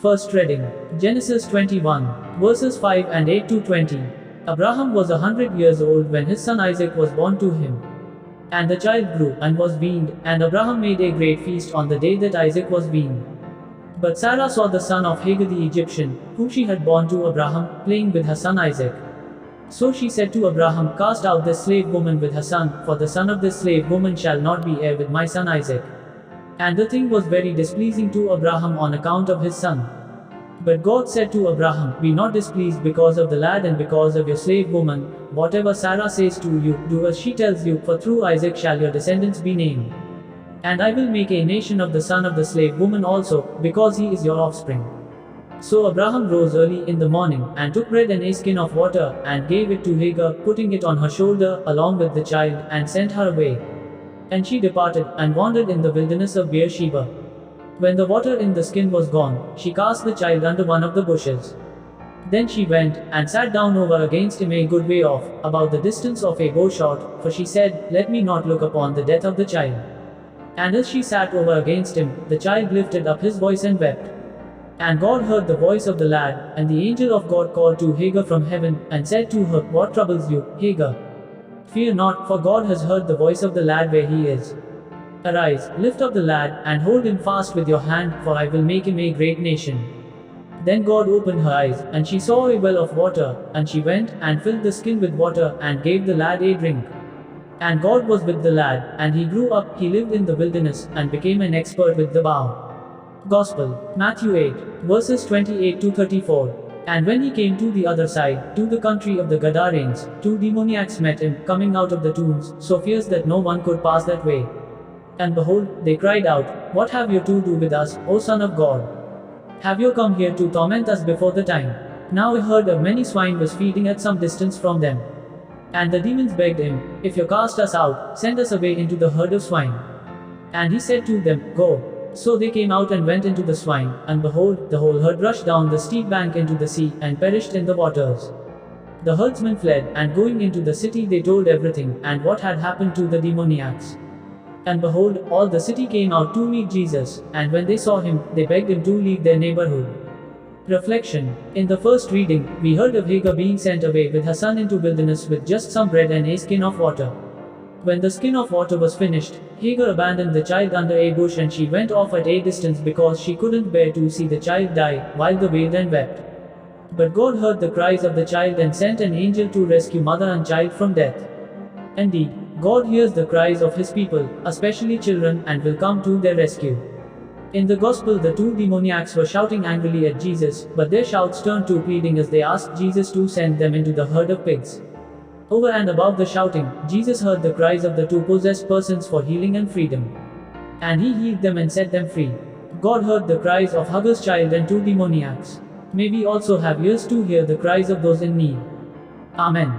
First reading, Genesis 21, verses 5 and 8 to 20. Abraham was 100 years old when his son Isaac was born to him. And the child grew and was weaned, and Abraham made a great feast on the day that Isaac was weaned. But Sarah saw the son of Hagar the Egyptian, whom she had borne to Abraham, playing with her son Isaac. So she said to Abraham, Cast out this slave woman with her son, for the son of this slave woman shall not be heir with my son Isaac. And the thing was very displeasing to Abraham on account of his son. But God said to Abraham, Be not displeased because of the lad and because of your slave woman. Whatever Sarah says to you, do as she tells you, for through Isaac shall your descendants be named. And I will make a nation of the son of the slave woman also, because he is your offspring. So Abraham rose early in the morning, and took bread and a skin of water, and gave it to Hagar, putting it on her shoulder, along with the child, and sent her away. And she departed, and wandered in the wilderness of Beersheba. When the water in the skin was gone, she cast the child under one of the bushes. Then she went, and sat down over against him a good way off, about the distance of a bow shot, for she said, Let me not look upon the death of the child. And as she sat over against him, the child lifted up his voice and wept. And God heard the voice of the lad, and the angel of God called to Hagar from heaven, and said to her, What troubles you, Hagar? Fear not, for God has heard the voice of the lad where he is. Arise, lift up the lad, and hold him fast with your hand, for I will make him a great nation. Then God opened her eyes, and she saw a well of water, and she went, and filled the skin with water, and gave the lad a drink. And God was with the lad, and he grew up, he lived in the wilderness, and became an expert with the bow. Gospel, Matthew 8, verses 28 to 34. And when he came to the other side, to the country of the Gadarenes, 2 demoniacs met him, coming out of the tombs, so fierce that no one could pass that way. And behold, they cried out, What have you to do with us, O Son of God? Have you come here to torment us before the time? Now a herd of many swine was feeding at some distance from them. And the demons begged him, If you cast us out, send us away into the herd of swine. And he said to them, Go. So they came out and went into the swine, and behold, the whole herd rushed down the steep bank into the sea, and perished in the waters. The herdsmen fled, and going into the city they told everything, and what had happened to the demoniacs. And behold, all the city came out to meet Jesus, and when they saw him, they begged him to leave their neighborhood. Reflection. In the first reading, we heard of Hagar being sent away with her son into wilderness with just some bread and a skin of water. When the skin of water was finished, Hagar abandoned the child under a bush, and she went off at a distance because she couldn't bear to see the child die, while they wailed and wept. But God heard the cries of the child and sent an angel to rescue mother and child from death. Indeed, God hears the cries of his people, especially children, and will come to their rescue. In the Gospel, the 2 demoniacs were shouting angrily at Jesus, but their shouts turned to pleading as they asked Jesus to send them into the herd of pigs. Over and above the shouting, Jesus heard the cries of the 2 possessed persons for healing and freedom. And he healed them and set them free. God heard the cries of Hagar's child and 2 demoniacs. May we also have ears to hear the cries of those in need. Amen.